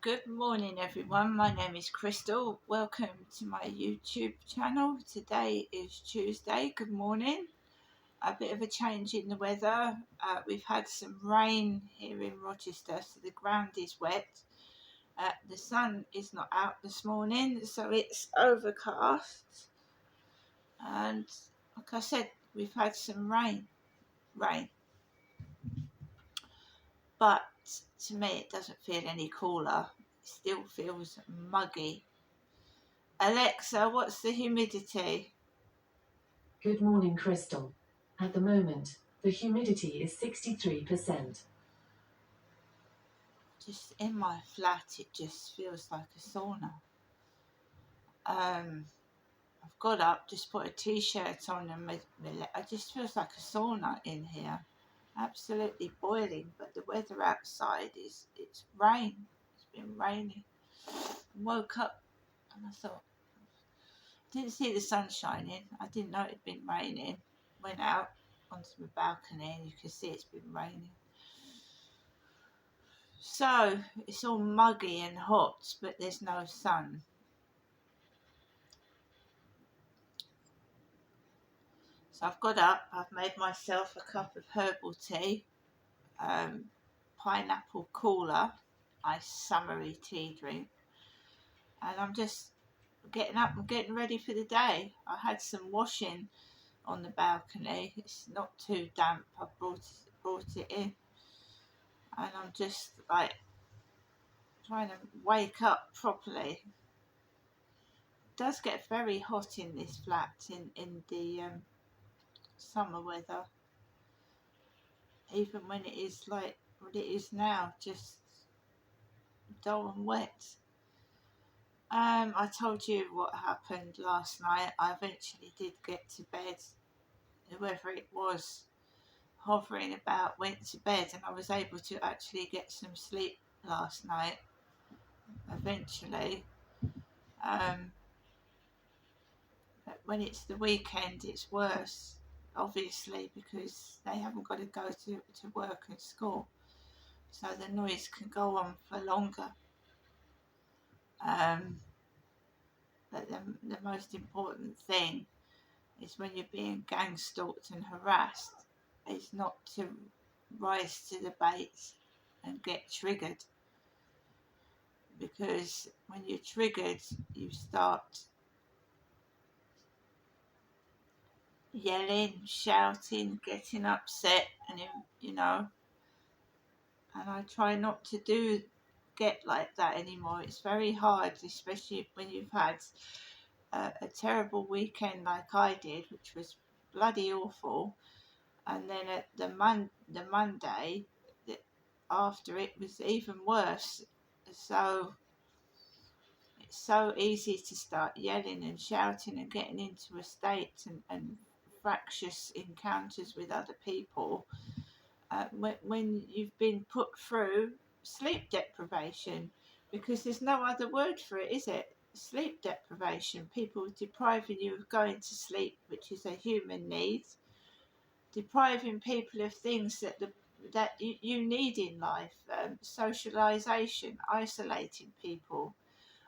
Good morning, everyone. My name is Crystal. Welcome to my YouTube channel. Today is Tuesday. Good morning. A bit of a change in the weather. We've had some rain here in Rochester, so the ground is wet. The sun is not out this morning, so it's overcast. And like I said, we've had some rain. But to me, it doesn't feel any cooler. It still feels muggy. Alexa, what's the humidity? Good morning, Crystal. At the moment, the humidity is 63%. Just in my flat, it just feels like a sauna. I've got up, just put a t-shirt on, and it just feels like a sauna in here. Absolutely boiling, but the weather outside it's rain. It's been raining. Woke up and I thought, didn't see the sun shining. I didn't know it'd been raining. Went out onto my balcony and you can see it's been raining. So it's all muggy and hot, but there's no sun. So I've got up, I've made myself a cup of herbal tea, pineapple cooler, nice summery tea drink, and I'm just getting up and getting ready for the day. I had some washing on the balcony. It's not too damp. I brought it in, and I'm just like trying to wake up properly. It does get very hot in this flat in the summer weather, even when it is like what it is now, just dull and wet. I told you what happened last night. I eventually did get to bed. Whoever it was hovering about went to bed, and I was able to actually get some sleep last night. Eventually, um, but when it's the weekend, it's worse. Obviously, because they haven't got to go to work and school, so the noise can go on for longer. Um, but the most important thing is when you're being gang stalked and harassed, is not to rise to the bait and get triggered. Because when you're triggered, you start yelling, shouting, getting upset, and and I try not to get like that anymore. It's very hard, especially when you've had a terrible weekend like I did, which was bloody awful. And then at the Monday after, it was even worse. So it's so easy to start yelling and shouting and getting into a state and fractious encounters with other people when you've been put through sleep deprivation, because there's no other word for it, is it? Sleep deprivation, people depriving you of going to sleep, which is a human need, depriving people of things that you need in life, socialization, isolating people,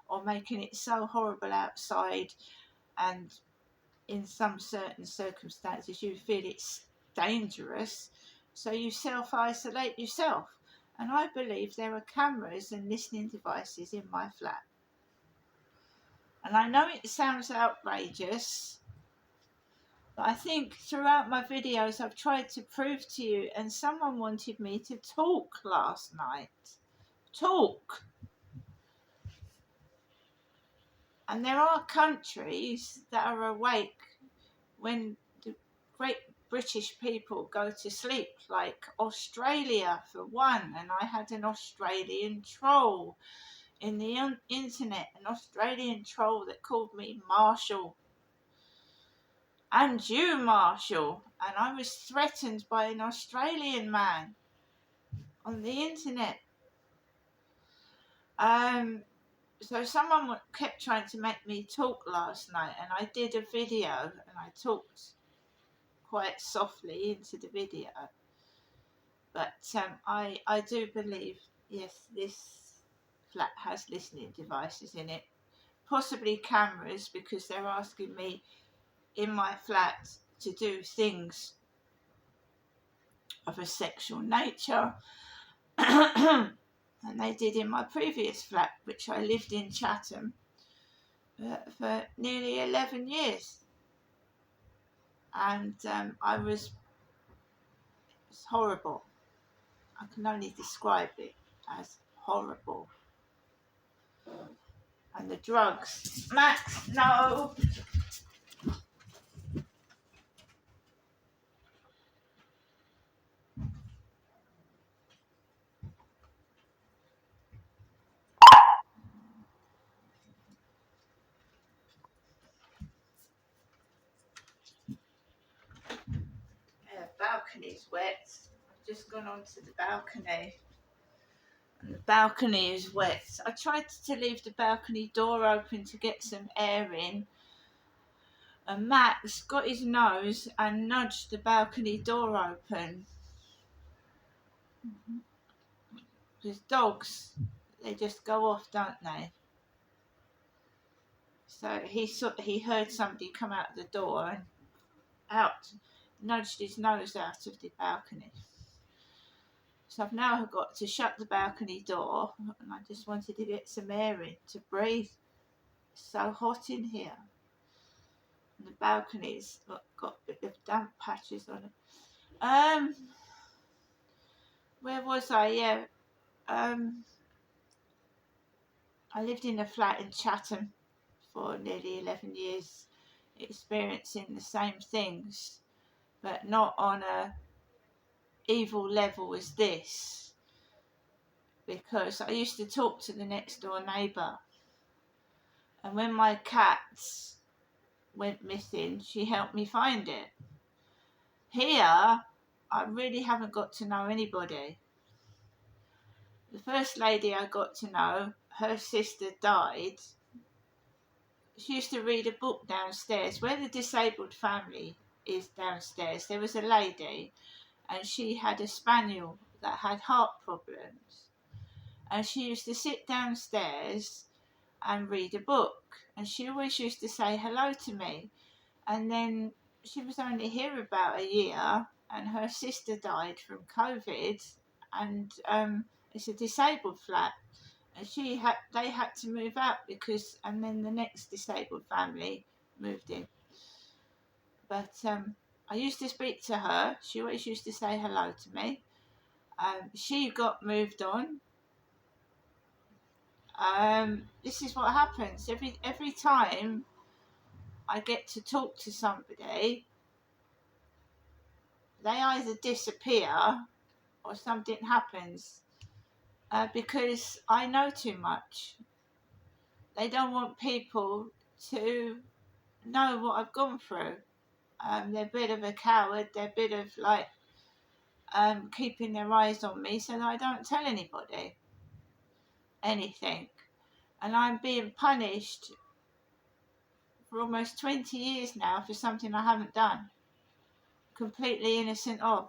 or making it so horrible outside, and in some certain circumstances you feel it's dangerous, so you self-isolate yourself. And I believe there are cameras and listening devices in my flat. And I know it sounds outrageous, but I think throughout my videos I've tried to prove to you, and someone wanted me to talk last night. Talk. And there are countries that are awake when the great British people go to sleep, like Australia for one. And I had an Australian troll in the internet, an Australian troll that called me Marshall. And you, Marshall. And I was threatened by an Australian man on the internet. So someone kept trying to make me talk last night, and I did a video and I talked quite softly into the video. But I do believe, yes, this flat has listening devices in it, possibly cameras, because they're asking me in my flat to do things of a sexual nature. And they did in my previous flat, which I lived in Chatham for nearly 11 years. And it was horrible. I can only describe it as horrible. And the drugs. Max, no! The balcony's wet. I've just gone onto the balcony. And the balcony is wet. I tried to leave the balcony door open to get some air in. And Max got his nose and nudged the balcony door open. Because dogs, they just go off, don't they? So he heard somebody come out the door and nudged his nose out of the balcony. So I've now got to shut the balcony door, and I just wanted to get some air in to breathe. It's so hot in here. And the balcony's got a bit of damp patches on it. Where was I? Yeah. I lived in a flat in Chatham for nearly 11 years, experiencing the same things, but not on a evil level as this, because I used to talk to the next door neighbour, and when my cats went missing, she helped me find it. Here, I really haven't got to know anybody. The first lady I got to know, her sister died. She used to read a book downstairs. Where the disabled family is downstairs, there was a lady, and she had a spaniel that had heart problems. And she used to sit downstairs and read a book. And she always used to say hello to me. And then she was only here about a year, and her sister died from COVID, and it's a disabled flat. And they had to move out and then the next disabled family moved in. But I used to speak to her. She always used to say hello to me. She got moved on. This is what happens every time I get to talk to somebody. They either disappear or something happens because I know too much. They don't want people to know what I've gone through. They're a bit of a coward. They're a bit of keeping their eyes on me so that I don't tell anybody anything. And I'm being punished for almost 20 years now for something I haven't done. Completely innocent of.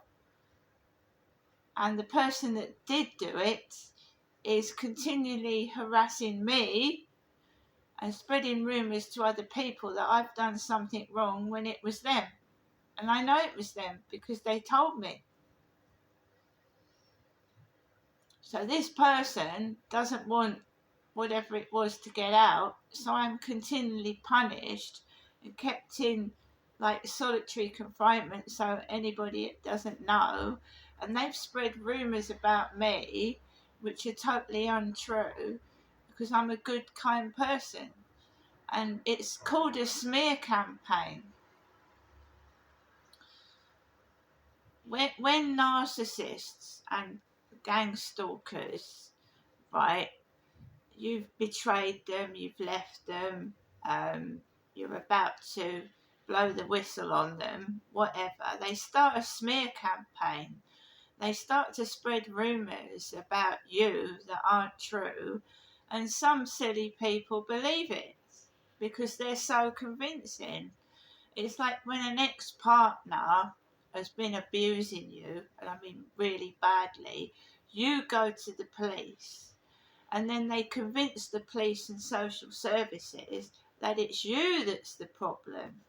And the person that did do it is continually harassing me and spreading rumours to other people that I've done something wrong when it was them. And I know it was them because they told me. So this person doesn't want whatever it was to get out, so I'm continually punished and kept in solitary confinement so anybody doesn't know. And they've spread rumours about me which are totally untrue because I'm a good, kind person. And it's called a smear campaign. When narcissists and gang stalkers, right, you've betrayed them, you've left them, you're about to blow the whistle on them, whatever, they start a smear campaign. They start to spread rumours about you that aren't true, and some silly people believe it because they're so convincing. It's like when an ex-partner has been abusing you, and I mean really badly, you go to the police and then they convince the police and social services that it's you that's the problem.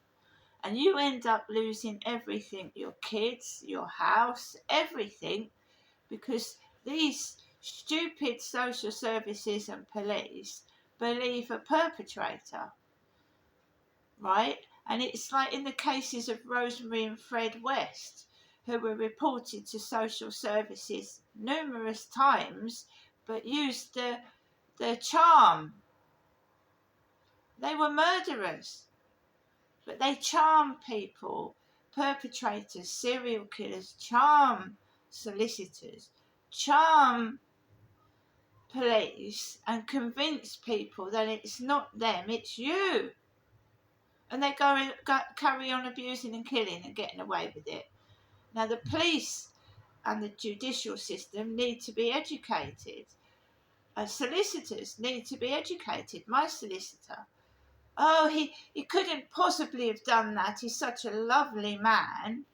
And you end up losing everything, your kids, your house, everything, because these stupid social services and police believe a perpetrator, right? And it's like in the cases of Rosemary and Fred West, who were reported to social services numerous times, but used the charm. They were murderers, but they charm people, perpetrators, serial killers, charm solicitors, charm police, and convince people that it's not them, it's you. And they carry on abusing and killing and getting away with it. Now, the police and the judicial system need to be educated. Solicitors need to be educated. My solicitor, oh, he couldn't possibly have done that. He's such a lovely man.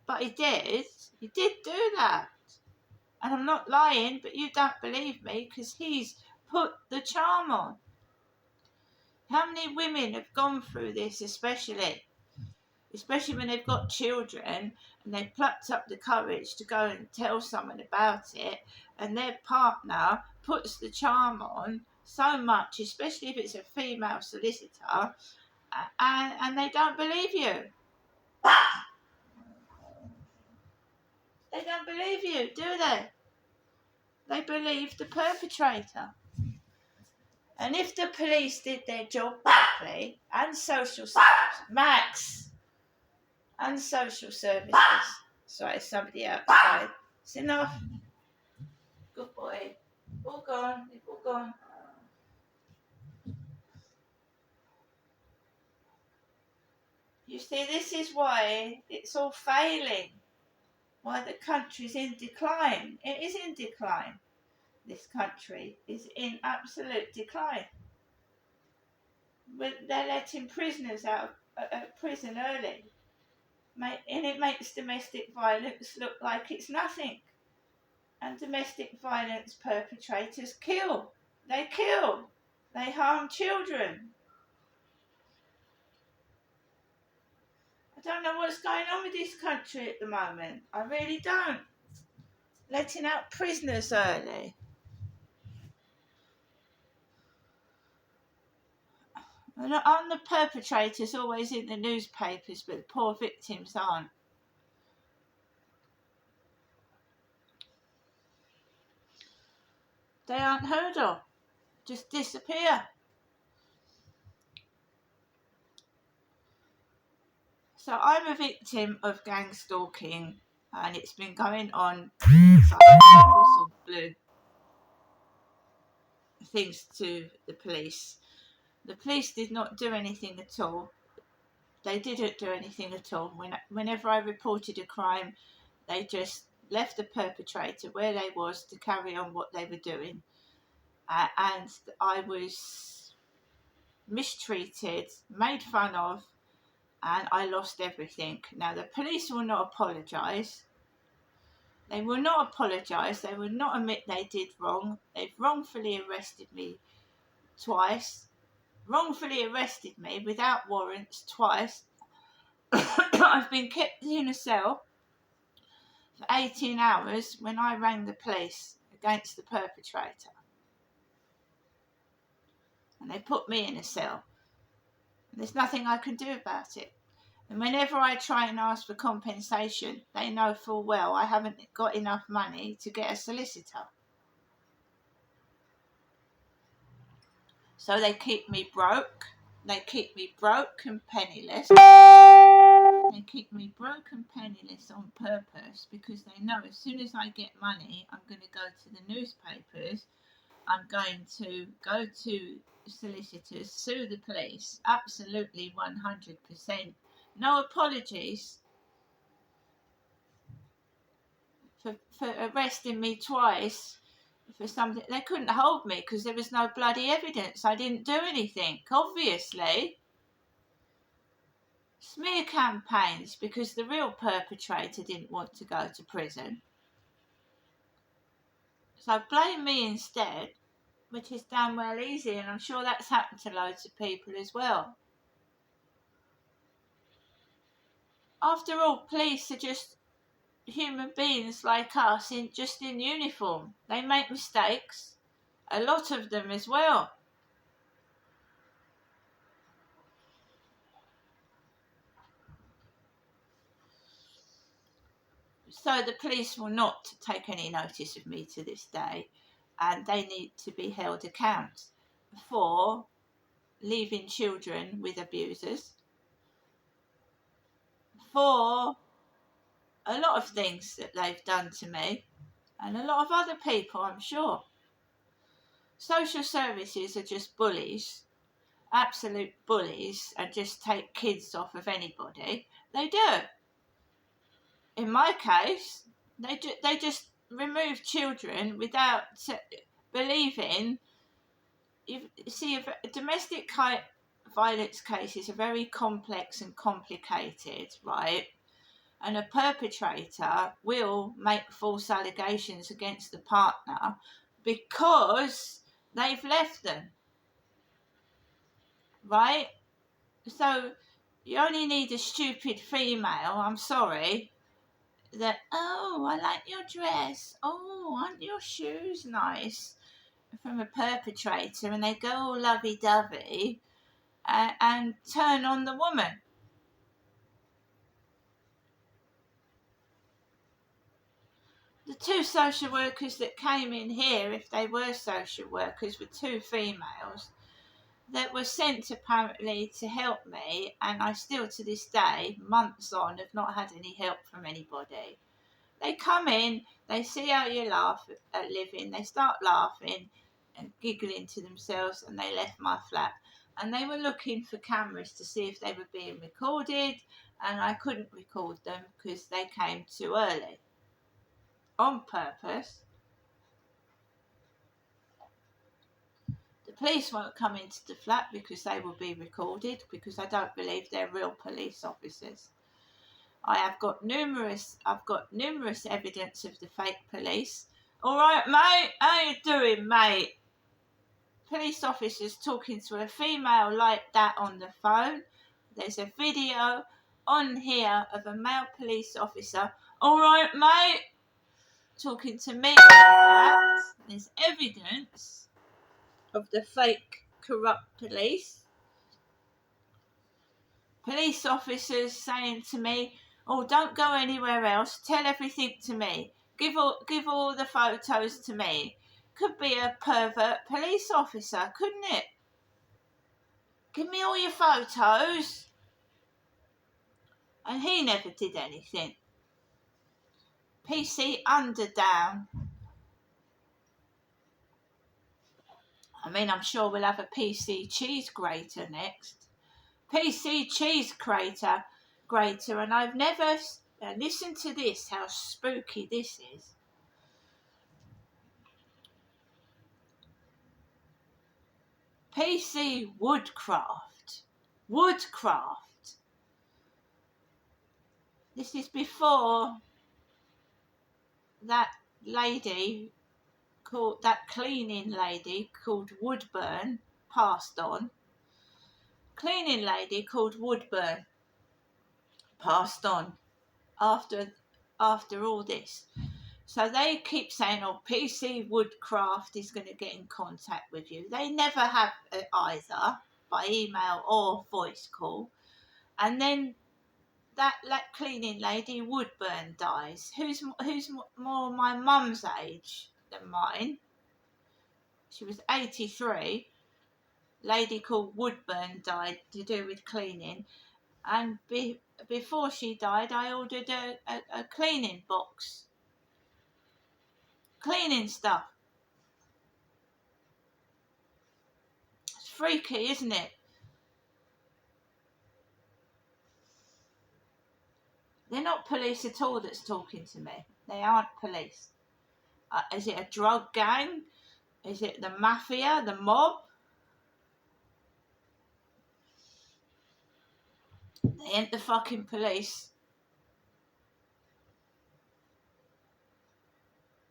But he did. He did do that. And I'm not lying, but you don't believe me because he's put the charm on. How many women have gone through this, especially when they've got children and they've plucked up the courage to go and tell someone about it, and their partner puts the charm on so much, especially if it's a female solicitor, and they don't believe you. They don't believe you, do they? They believe the perpetrator. And if the police did their job properly, and social services, Max, and social services, sorry, somebody outside, it's enough. Good boy. All gone, all gone. You see, this is why it's all failing. Why the country's in decline. It is in decline. This country is in absolute decline. They're letting prisoners out of prison early. And it makes domestic violence look like it's nothing. And domestic violence perpetrators kill. They kill. They harm children. I don't know what's going on with this country at the moment. I really don't. Letting out prisoners early. And aren't the perpetrators always in the newspapers, but the poor victims aren't? They aren't heard of. Just disappear. So I'm a victim of gang stalking, and it's been going on since I whistle blew things to the police. The police did not do anything at all. They didn't do anything at all. Whenever I reported a crime, they just left the perpetrator where they was to carry on what they were doing. And I was mistreated, made fun of, and I lost everything. Now, the police will not apologise. They will not apologise. They will not admit they did wrong. They've wrongfully arrested me twice. Wrongfully arrested me without warrants twice. I've been kept in a cell for 18 hours when I rang the police against the perpetrator. And they put me in a cell. And there's nothing I can do about it. And whenever I try and ask for compensation, they know full well I haven't got enough money to get a solicitor. So they keep me broke. They keep me broke and penniless. They keep me broke and penniless on purpose because they know as soon as I get money, I'm going to go to the newspapers. I'm going to go to solicitors, sue the police. Absolutely 100%. No apologies for arresting me twice for something. They couldn't hold me because there was no bloody evidence. I didn't do anything, obviously. Smear campaigns because the real perpetrator didn't want to go to prison. So blame me instead. which is damn well easy, and I'm sure that's happened to loads of people as well. After all, police are just human beings like us, just in uniform. They make mistakes, a lot of them as well. So the police will not take any notice of me to this day, and they need to be held account for leaving children with abusers, for a lot of things that they've done to me and a lot of other people, I'm sure. Social services are just bullies, absolute bullies, and just take kids off of anybody. They do. In my case, they just remove children without believing. You see, a domestic violence case is a very complex and complicated, right? And a perpetrator will make false allegations against the partner because they've left them, right? So you only need a stupid female, I'm sorry, that, oh, I like your dress, oh, aren't your shoes nice, from a perpetrator, and they go all lovey-dovey and turn on the woman. The two social workers that came in here, if they were social workers, were two females that were sent apparently to help me, and I still to this day, months on, have not had any help from anybody. They come in, they see how you laugh at living, they start laughing and giggling to themselves, and they left my flat. And they were looking for cameras to see if they were being recorded, and I couldn't record them because they came too early. On purpose. The police won't come into the flat because they will be recorded, because I don't believe they're real police officers. I've got numerous evidence of the fake police. All right, mate, how you doing, mate? Police officers talking to a female like that on the phone. There's a video on here of a male police officer. All right, mate, talking to me like that. There's evidence of the fake, corrupt police. Police officers saying to me, oh, don't go anywhere else, tell everything to me, give all the photos to me. Could be a pervert police officer, couldn't it? Give me all your photos. And he never did anything. PC Underdown. I mean, I'm sure we'll have a PC cheese grater next. PC cheese grater, and I've never... listen to this, how spooky this is. PC Woodcraft. This is before that cleaning lady called Woodburn passed on. Cleaning lady called Woodburn passed on after all this. So they keep saying, oh, PC Woodcraft is going to get in contact with you. They never have either, by email or voice call. And then that cleaning lady Woodburn dies. Who's more my mum's age than mine? She was 83. Lady called Woodburn died to do with cleaning. And before she died, I ordered a cleaning box. Cleaning stuff. It's freaky, isn't it? They're not police at all that's talking to me. They aren't police. Is it a drug gang? Is it the mafia, the mob? They ain't the fucking police.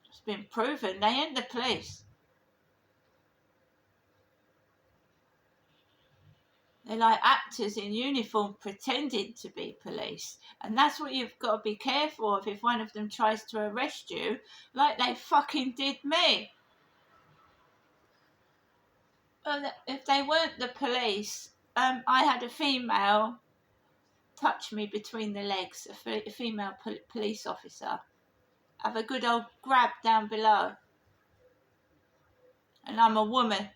It's been proven they ain't the police. They're like actors in uniform pretending to be police. And that's what you've got to be careful of if one of them tries to arrest you, like they fucking did me. Well, if they weren't the police, I had a female touch me between the legs, a female police officer. Have a good old grab down below. And I'm a woman.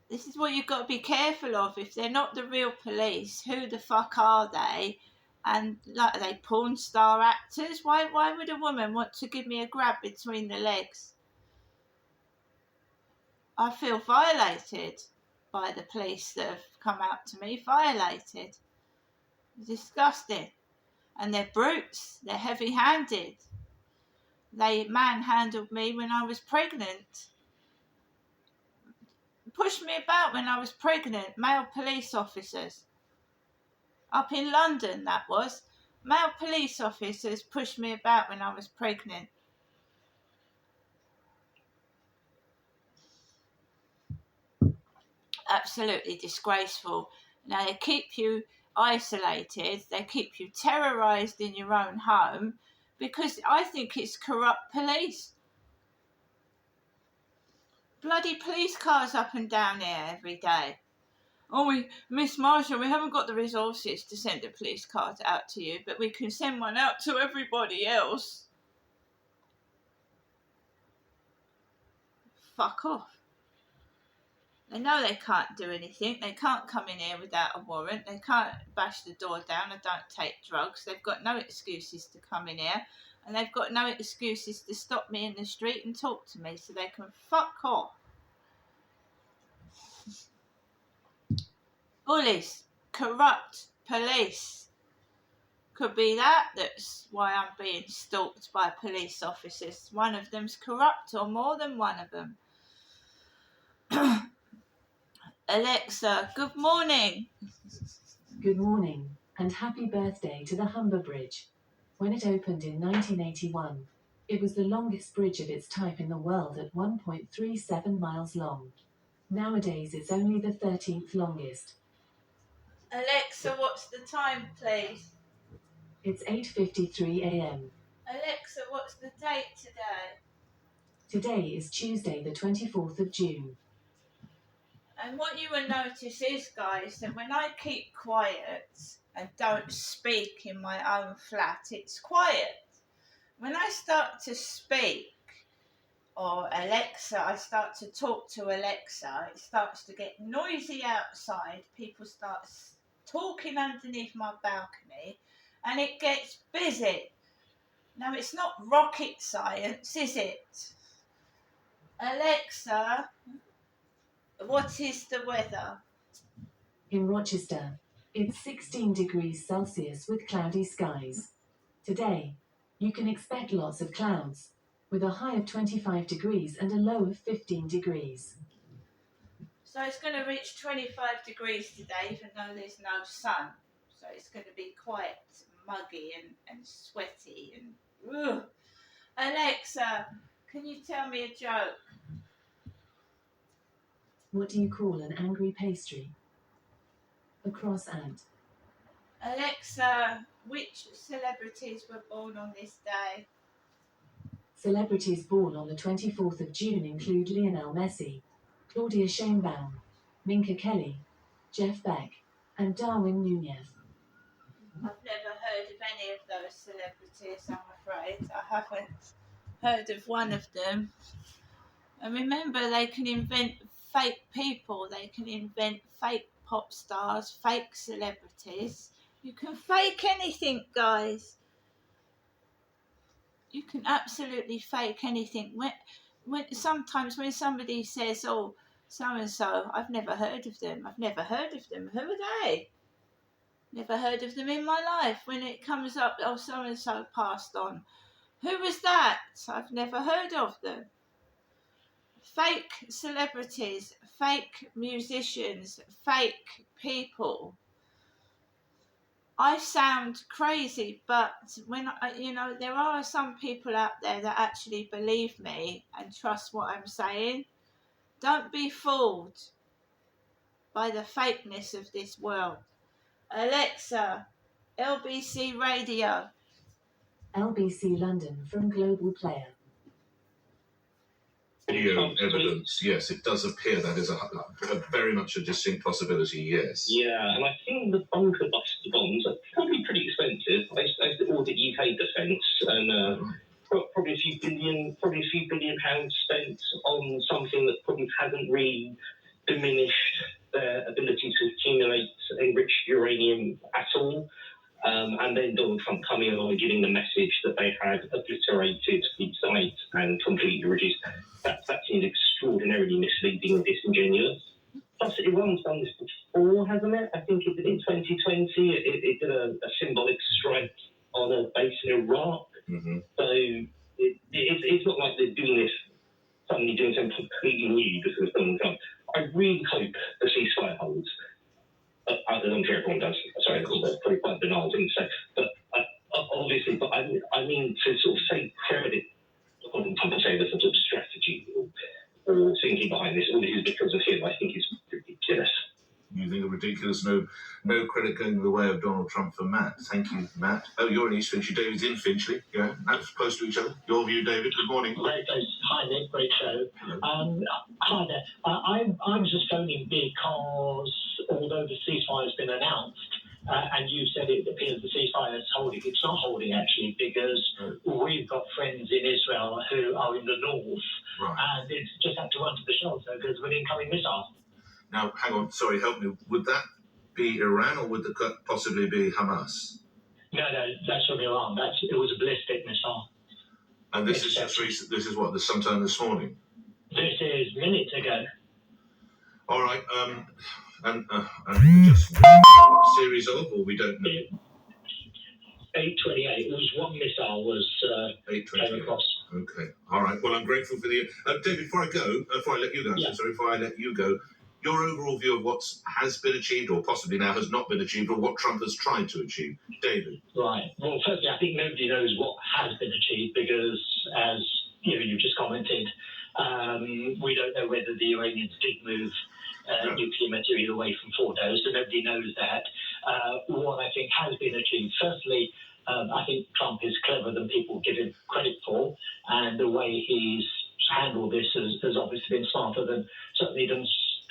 This is what you've got to be careful of. If they're not the real police, who the fuck are they? And like, are they porn star actors? Why would a woman want to give me a grab between the legs? I feel violated by the police that have come out to me. Violated. Disgusting. And they're brutes. They're heavy-handed. They manhandled me when I was pregnant. Pushed me about when I was pregnant. Male police officers. Up in London, that was. Male police officers pushed me about when I was pregnant. Absolutely disgraceful. Now, they keep you isolated. They keep you terrorised in your own home because I think it's corrupt police. Bloody police cars up and down here every day. Oh, Miss Marshall, we haven't got the resources to send a police car out to you, but we can send one out to everybody else. Fuck off. They know they can't do anything. They can't come in here without a warrant. They can't bash the door down and don't take drugs. They've got no excuses to come in here. And they've got no excuses to stop me in the street and talk to me, so they can fuck off. Bullies. Corrupt police. Could be that's why I'm being stalked by police officers. One of them's corrupt, or more than one of them. Alexa, good morning. Good morning, and happy birthday to the Humber Bridge. When it opened in 1981, it was the longest bridge of its type in the world at 1.37 miles long. Nowadays it's only the 13th longest. Alexa, what's the time, please? It's 8:53 a.m. Alexa, what's the date today? Today is Tuesday the 24th of June. And what you will notice is, guys, that when I keep quiet and don't speak in my own flat, it's quiet. When I start to speak, or Alexa, I start to talk to Alexa, it starts to get noisy outside. People start talking underneath my balcony, and it gets busy. Now, it's not rocket science, is it? Alexa, what is the weather? In Rochester, it's 16 degrees Celsius with cloudy skies. Today, you can expect lots of clouds, with a high of 25 degrees and a low of 15 degrees. So it's going to reach 25 degrees today, even though there's no sun. So it's going to be quite muggy and sweaty. And ugh. Alexa, can you tell me a joke? What do you call an angry pastry? A cross ant. Alexa, which celebrities were born on this day? Celebrities born on the 24th of June include Lionel Messi, Claudia Sheinbaum, Minka Kelly, Jeff Beck, and Darwin Núñez. I've never heard of any of those celebrities, I'm afraid. I haven't heard of one of them. And remember, they can invent fake people. They can invent fake pop stars, fake celebrities. You can fake anything, guys. You can absolutely fake anything. Sometimes when somebody says, "Oh, so and so," I've never heard of them. I've never heard of them. Who are they? Never heard of them in my life. When it comes up, "Oh, so and so passed on." Who was that? I've never heard of them. Fake celebrities, fake musicians, fake people. I sound crazy, but when there are some people out there that actually believe me and trust what I'm saying. Don't be fooled. by the fakeness of this world. Alexa, LBC Radio. LBC London from Global Player. Video evidence, yes, it does appear that is a very much a distinct possibility, yes. Yeah, and I think the bunker buster bombs are probably pretty expensive. I used to audit UK defence, and probably a few billion pounds spent on something that probably hasn't really diminished their ability to accumulate enriched uranium at all. And then Donald Trump coming along and giving the message that they had obliterated the site and completely reduced. That seems extraordinarily misleading and disingenuous. Plus, Iran's done this before, hasn't it? I think it did in 2020. It did a symbolic strike on a base in Iraq. Mm-hmm. So it's not like they're doing this, suddenly doing something completely new because of Donald Trump. I really hope the ceasefire holds. As I'm sure everyone does. Sorry, that's probably quite a banal thing to say. But obviously, I mean to sort of say credit on Trump and say there's some sort of strategy or thinking behind this. All this is because of him. I think is ridiculous. You think ridiculous? No credit going the way of Donald Trump for Matt. Thank you, Matt. Oh, you're in East Finchley. David's in Finchley. Yeah, that's close to each other. Your view, David. Good morning. Very close. Hi, Nick. Great show. Hi there. I was just phoning because although the ceasefire has been announced, and you said it appears the ceasefire is holding, it's not holding actually because we've got friends in Israel who are in the north, right, and it's just had to run to the shelter because of an incoming missile. Now, hang on. Sorry, help me. Would that be Iran or would it possibly be Hamas? No, that's from Iran. It was a ballistic missile. And this is just recent. This is what? This sometime this morning. This is minutes ago. All right. And just what series of, or we don't know. 828. It was one missile was 828. came across. Okay. All right. Well, I'm grateful for the David. Before I let you go, Yeah. before I let you go, your overall view of what has been achieved, or possibly now has not been achieved, or what Trump has tried to achieve, David. Right. Well, firstly, I think nobody knows what has been achieved because, as you just commented, we don't know whether the Iranians did move nuclear material away from Fordo, so nobody knows that. What I think has been achieved, firstly, I think Trump is cleverer than people give him credit for, and the way he's handled this has obviously been smarter than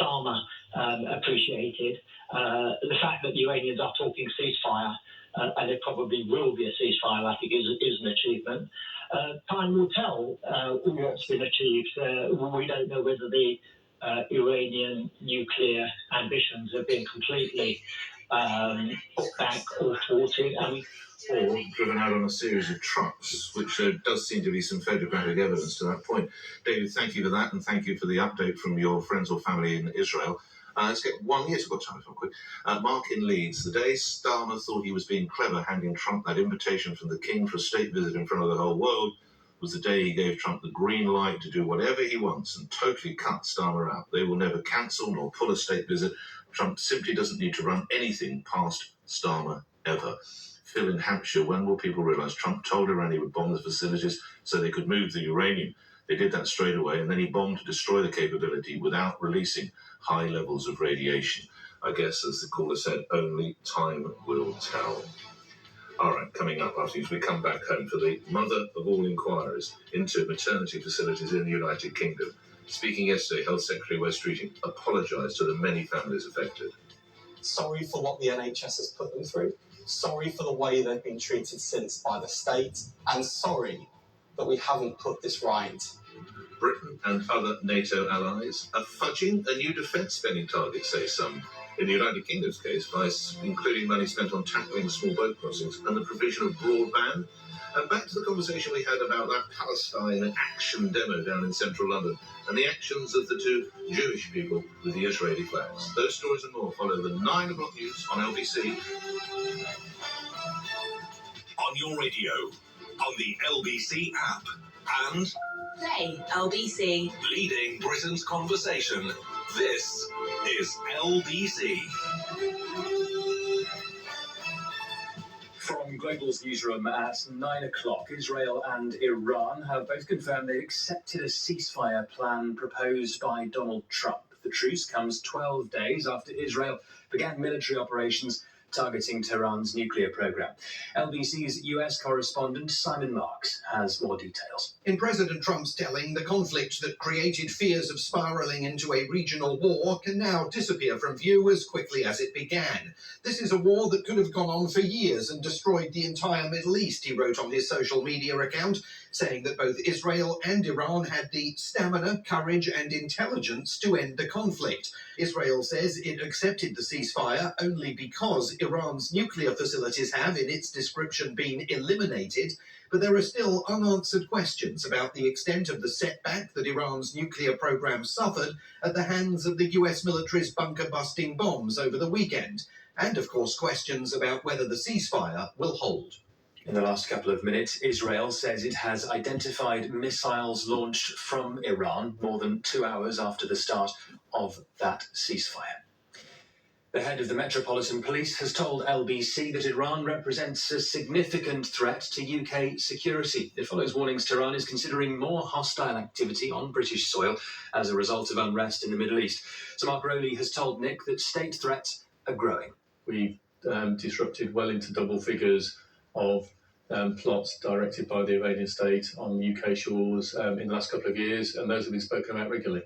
Starmer appreciated. The fact that the Iranians are talking ceasefire, and it probably will be a ceasefire, I think is an achievement. Time will tell what's been achieved. We don't know whether the Iranian nuclear ambitions have been completely put back or thwarted. Or driven out on a series of trucks, which does seem to be some photographic evidence to that point. David, thank you for that, and thank you for the update from your friends or family in Israel. Let's get one. Yes, we've got time for quick. Mark in Leeds. The day Starmer thought he was being clever handing Trump that invitation from the King for a state visit in front of the whole world was the day he gave Trump the green light to do whatever he wants and totally cut Starmer out. They will never cancel nor pull a state visit. Trump simply doesn't need to run anything past Starmer ever. Phil in Hampshire, when will people realise Trump told Iran he would bomb the facilities so they could move the uranium? They did that straight away, and then he bombed to destroy the capability without releasing high levels of radiation. I guess, as the caller said, only time will tell. All right, coming up after we come back home for the mother of all inquiries into maternity facilities in the United Kingdom. Speaking yesterday, Health Secretary Wes Streeting apologised to the many families affected. Sorry for what the NHS has put them through. Sorry for the way they've been treated since by the state, and sorry that we haven't put this right. Britain and other NATO allies are fudging a new defence spending target, say some. In the United Kingdom's case, by including money spent on tackling small boat crossings and the provision of broadband. And back to the conversation we had about that Palestine action demo down in central London and the actions of the two Jewish people with the Israeli flags. Those stories and more follow the 9 o'clock news on LBC. On your radio, on the LBC app, and Play LBC. leading Britain's conversation. This is LBC. From Global's newsroom at 9 o'clock, Israel and Iran have both confirmed they accepted a ceasefire plan proposed by Donald Trump. The truce comes 12 days after Israel began military operations targeting Tehran's nuclear program. LBC's US correspondent Simon Marks has more details. In President Trump's telling, the conflict that created fears of spiralling into a regional war can now disappear from view as quickly as it began. This is a war that could have gone on for years and destroyed the entire Middle East, he wrote on his social media account, saying that both Israel and Iran had the stamina, courage and intelligence to end the conflict. Israel says it accepted the ceasefire only because Iran's nuclear facilities have, in its description, been eliminated. But there are still unanswered questions about the extent of the setback that Iran's nuclear program suffered at the hands of the US military's bunker-busting bombs over the weekend. And, of course, questions about whether the ceasefire will hold. In the last couple of minutes, Israel says it has identified missiles launched from Iran more than 2 hours after the start of that ceasefire. The head of the Metropolitan Police has told LBC that Iran represents a significant threat to UK security. It follows warnings Tehran is considering more hostile activity on British soil as a result of unrest in the Middle East. So Mark Rowley has told Nick that state threats are growing. We've disrupted well into double figures of plots directed by the Iranian state on UK shores in the last couple of years, and those have been spoken about regularly.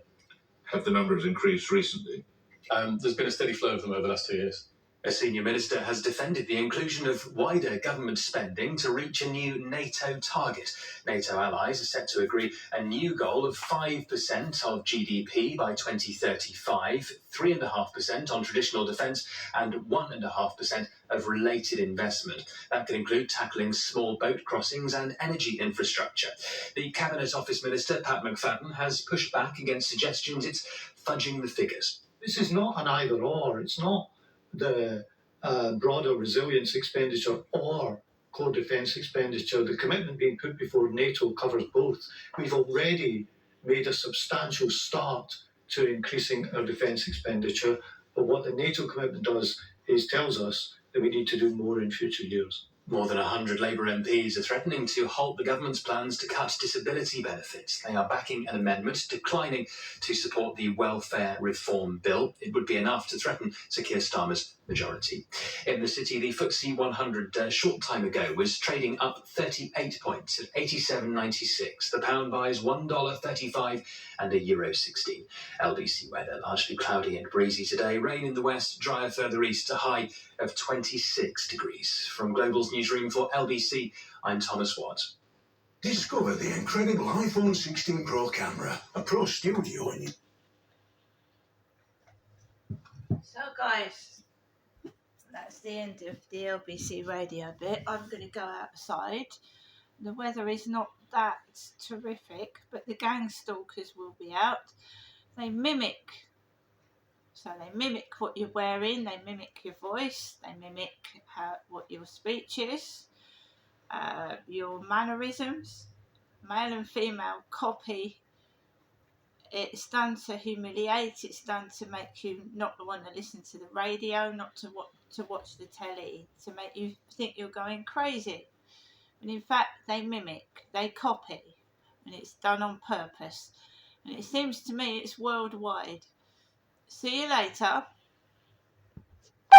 Have the numbers increased recently? There's been a steady flow of them over the last 2 years. A senior minister has defended the inclusion of wider government spending to reach a new NATO target. NATO allies are set to agree a new goal of 5% of GDP by 2035, 3.5% on traditional defence and 1.5% of related investment. That could include tackling small boat crossings and energy infrastructure. The Cabinet Office Minister, Pat McFadden, has pushed back against suggestions it's fudging the figures. This is not an either or. It's not the broader resilience expenditure or core defence expenditure. The commitment being put before NATO covers both. We've already made a substantial start to increasing our defence expenditure, but what the NATO commitment does is tells us that we need to do more in future years. More than 100 Labour MPs are threatening to halt the government's plans to cut disability benefits. They are backing an amendment declining to support the welfare reform bill. It would be enough to threaten Sir Keir Starmer's majority. In the city, the FTSE 100 a short time ago was trading up 38 points at 87.96. The pound buys $1.35 and €1.16. LBC weather, largely cloudy and breezy today. Rain in the west, drier further east, a high of 26 degrees. From Global's newsroom for LBC, I'm Thomas Watt. Discover the incredible iPhone 16 Pro camera, a Pro Studio in it. So, guys, that's the end of the LBC radio bit. I'm going to go outside. The weather is not that terrific, but the gang stalkers will be out. They mimic what you're wearing, they mimic your voice, they mimic what your speech is, your mannerisms. Male and female copy. It's done to humiliate, it's done to make you not want to listen to the radio, not to watch the telly, to make you think you're going crazy. And in fact, they mimic, they copy, and it's done on purpose. And it seems to me it's worldwide. See you later.